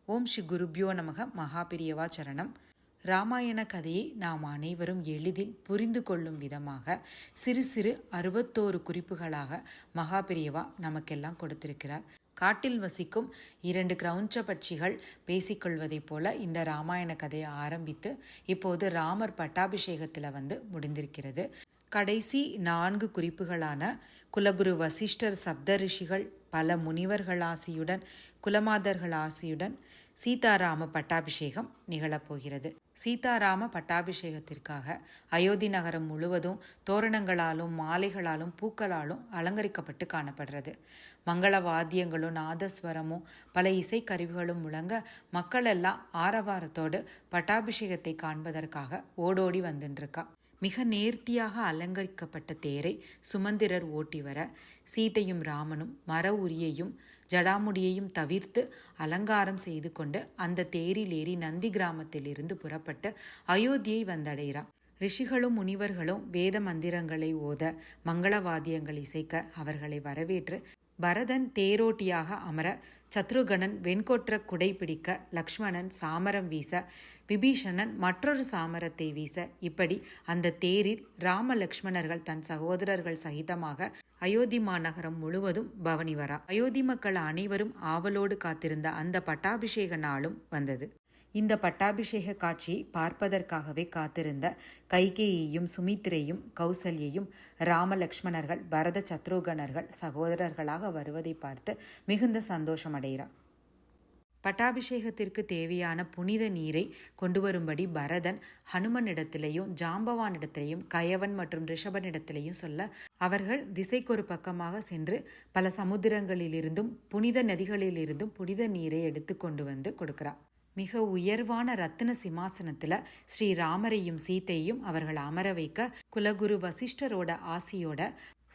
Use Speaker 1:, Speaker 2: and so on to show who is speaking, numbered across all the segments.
Speaker 1: ஓம் ஸ்ரீ குருப்யோ நமக. மகாபிரியவா சரணம். ராமாயண கதையை நாம் அனைவரும் எளிதில் புரிந்து கொள்ளும் விதமாக சிறு சிறு 61 குறிப்புகளாக மகாபிரியவா நமக்கெல்லாம் கொடுத்திருக்கிறார். காட்டில் வசிக்கும் 2 கிரௌஞ்ச பட்சிகள் பேசிக்கொள்வதைப் போல இந்த ராமாயண கதையை ஆரம்பித்து இப்போது ராமர் பட்டாபிஷேகத்தில் முடிந்திருக்கிறது. கடைசி 4 குறிப்புகளான குலகுரு வசிஷ்டர் சப்த ரிஷிகள் பல முனிவர்கள் ஆசியுடன் குலமாதர்கள் ஆசியுடன் சீதாராம பட்டாபிஷேகம் நிகழப்போகிறது. சீதாராம பட்டாபிஷேகத்திற்காக அயோத்தி நகரம் முழுவதும் தோரணங்களாலும் மாலைகளாலும் பூக்களாலும் அலங்கரிக்கப்பட்டு காணப்படுறது. மங்கள வாத்தியங்களும் நாதஸ்வரமும் பல இசைக்கருவிகளும் முழங்க மக்கள் எல்லாம் ஆரவாரத்தோடு பட்டாபிஷேகத்தை காண்பதற்காக ஓடோடி வந்துருக்கா. மிக நேர்த்தியாக அலங்கரிக்கப்பட்ட தேரை சுமந்திரர் ஓட்டி வர சீதையும் ராமனும் மர உரியையும் ஜடாமுடியையும் தவிர்த்து அலங்காரம் செய்து கொண்டு அந்த தேரில் ஏறி நந்தி கிராமத்தில் இருந்து புறப்பட்டு அயோத்தியை வந்தடைகிறார். ரிஷிகளும் முனிவர்களும் வேத மந்திரங்களை ஓத மங்களவாத்தியங்கள் இசைக்க அவர்களை வரவேற்று பரதன் தேரோட்டியாக அமர சத்ருகணன் வெண்கொற்ற குடை பிடிக்க லக்ஷ்மணன் சாமரம் வீச விபீஷணன் மற்றொரு சாமரத்தை வீச இப்படி அந்த தேரில் ராம லக்ஷ்மணர்கள் தன் சகோதரர்கள் சகிதமாக அயோத்தி மாநகரம் முழுவதும் பவனி வரா. அயோத்தி மக்கள் அனைவரும் ஆவலோடு காத்திருந்த அந்த பட்டாபிஷேக நாளும் வந்தது. இந்த பட்டாபிஷேக காட்சியை பார்ப்பதற்காகவே காத்திருந்த கைகேயையும் சுமித்திரையும் கௌசல்யையும் ராமலக்ஷ்மணர்கள் பரத சத்ருகணர்கள் சகோதரர்களாக வருவதை பார்த்து மிகுந்த சந்தோஷமடைகிறார். பட்டாபிஷேகத்திற்கு தேவையான புனித நீரை கொண்டு வரும்படி பரதன் ஹனுமனிடத்திலேயும் ஜாம்பவானிடத்திலேயும் கயவன் மற்றும் ரிஷபனிடத்திலேயும் சொல்ல அவர்கள் திசைக்கொரு பக்கமாக சென்று பல சமுத்திரங்களிலிருந்தும் புனித நதிகளிலிருந்தும் புனித நீரை எடுத்து கொண்டு கொடுக்கிறார். மிக உயர்வான ரத்தின சிம்மாசனத்தில் ஸ்ரீராமரையும் சீத்தையும் அவர்கள் அமர வைக்க குலகுரு வசிஷ்டரோட ஆசியோட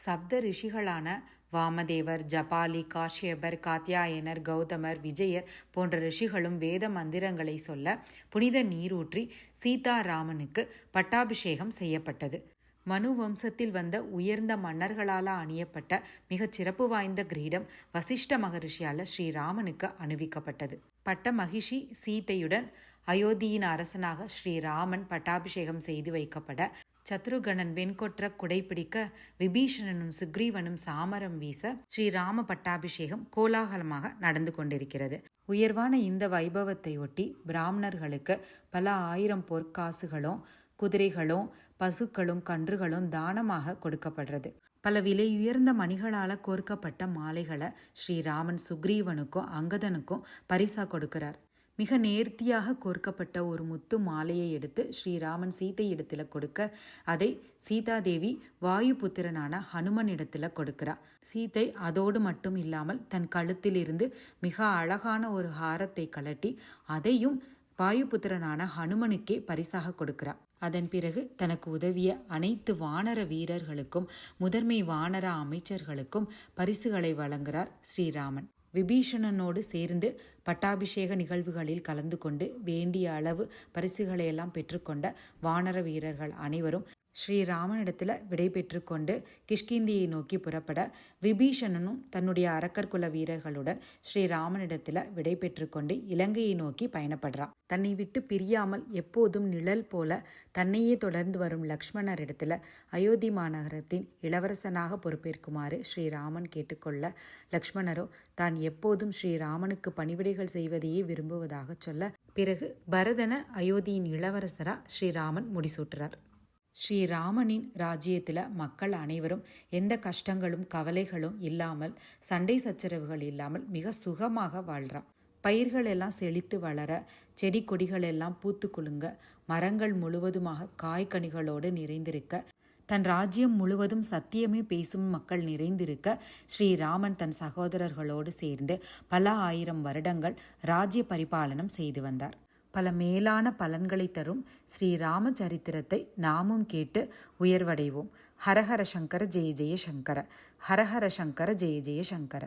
Speaker 1: சப்த ரிஷிகளான வாமதேவர், ஜபாலி, காஷ்யபர், காத்யாயனர், கௌதமர், விஜயர் போன்ற ரிஷிகளும் வேத மந்திரங்களை சொல்ல புனித நீரூற்றி சீதாராமனுக்கு பட்டாபிஷேகம் செய்யப்பட்டது. மனு வம்சத்தில் வந்த உயர்ந்த மன்னர்களால் அணியப்பட்ட மிகச் சிறப்பு வாய்ந்த கிரீடம் வசிஷ்ட மகரிஷியால் ஸ்ரீராமனுக்கு அணிவிக்கப்பட்டது. பட்ட மகிஷி சீதையுடன் அயோத்தியின் அரசனாக ஸ்ரீராமன் பட்டாபிஷேகம் செய்து வைக்கப்பட சத்ருகணன் வெண்கொற்ற குடைப்பிடிக்க விபீஷணனும் சுக்ரீவனும் சாமரம் வீச ஸ்ரீராம பட்டாபிஷேகம் கோலாகலமாக நடந்து கொண்டிருக்கிறது. உயர்வான இந்த வைபவத்தை ஒட்டி பிராமணர்களுக்கு பல 1000 பொற்காசுகளும் குதிரைகளும் பசுக்களும் கன்றுகளும் தானமாக கொடுக்கப்படுறது. பல விலையுயர்ந்த மணிகளால் கோர்க்கப்பட்ட மாலைகளை ஸ்ரீராமன் சுக்ரீவனுக்கும் அங்கதனுக்கும் பரிசா கொடுக்கிறார். மிக நேர்த்தியாக கோர்க்கப்பட்ட ஒரு முத்து மாலையை எடுத்து ஸ்ரீராமன் சீதை இடத்துல கொடுக்க அதை சீதாதேவி வாயு புத்திரனான ஹனுமன் இடத்துல கொடுக்கிறார். சீதை அதோடு மட்டும் இல்லாமல் தன் கழுத்தில் இருந்து மிக அழகான ஒரு ஹாரத்தை கலட்டி அதையும் வாயுபுத்திரனான ஹனுமனுக்கே பரிசாக கொடுக்கிறார். அதன் பிறகு தனக்கு உதவிய அனைத்து வானர வீரர்களுக்கும் முதன்மை வானர அமைச்சர்களுக்கும் பரிசுகளை வழங்குகிறார் ஸ்ரீராமன். விபீஷணனோடு சேர்ந்து பட்டாபிஷேக நிகழ்வுகளில் கலந்து கொண்டு வேண்டிய அளவு பரிசுகளையெல்லாம் பெற்றுக்கொண்ட வானர வீரர்கள் அனைவரும் ஸ்ரீராமனிடத்தில் விடை பெற்று கொண்டு கிஷ்கிந்தியை நோக்கி புறப்பட விபீஷணனும் தன்னுடைய அரக்கர்குல வீரர்களுடன் ஸ்ரீராமனிடத்தில் விடை பெற்று கொண்டு இலங்கையை நோக்கி பயணப்படுறான். தன்னை விட்டு பிரியாமல் எப்போதும் நிழல் போல தன்னையே தொடர்ந்து வரும் லக்ஷ்மணரிடத்தில் அயோத்தி மாநகரத்தின் இளவரசனாக பொறுப்பேற்குமாறு ஸ்ரீராமன் கேட்டுக்கொள்ள லக்ஷ்மணரோ தான் எப்போதும் ஸ்ரீராமனுக்கு பணிவிடைகள் செய்வதையே விரும்புவதாக சொல்ல பிறகு பரதன அயோத்தியின் இளவரசரா ஸ்ரீராமன் முடிசூட்டுறார். ஸ்ரீராமனின் ராஜ்யத்தில் மக்கள் அனைவரும் எந்த கஷ்டங்களும் கவலைகளும் இல்லாமல் சண்டை சச்சரவுகள் இல்லாமல் மிக சுகமாக வாழ்கிறான். பயிர்கள் எல்லாம் செழித்து வளர செடி கொடிகள் எல்லாம் பூத்து குலுங்க மரங்கள் முழுவதுமாக காய்கனிகளோடு நிறைந்திருக்க தன் ராஜ்யம் முழுவதும் சத்தியமே பேசும் மக்கள் நிறைந்திருக்க ஸ்ரீராமன் தன் சகோதரர்களோடு சேர்ந்து பல 1000 வருடங்கள் ராஜ்ய பரிபாலனம் செய்து வந்தார். பல மேலான பலன்களை தரும் ஸ்ரீராம சரித்திரத்தை நாமும் கேட்டு உயர்வடைவோம். ஹரஹர சங்கர ஜெய ஜெய சங்கர. ஹரஹர சங்கர ஜெய ஜெய சங்கர.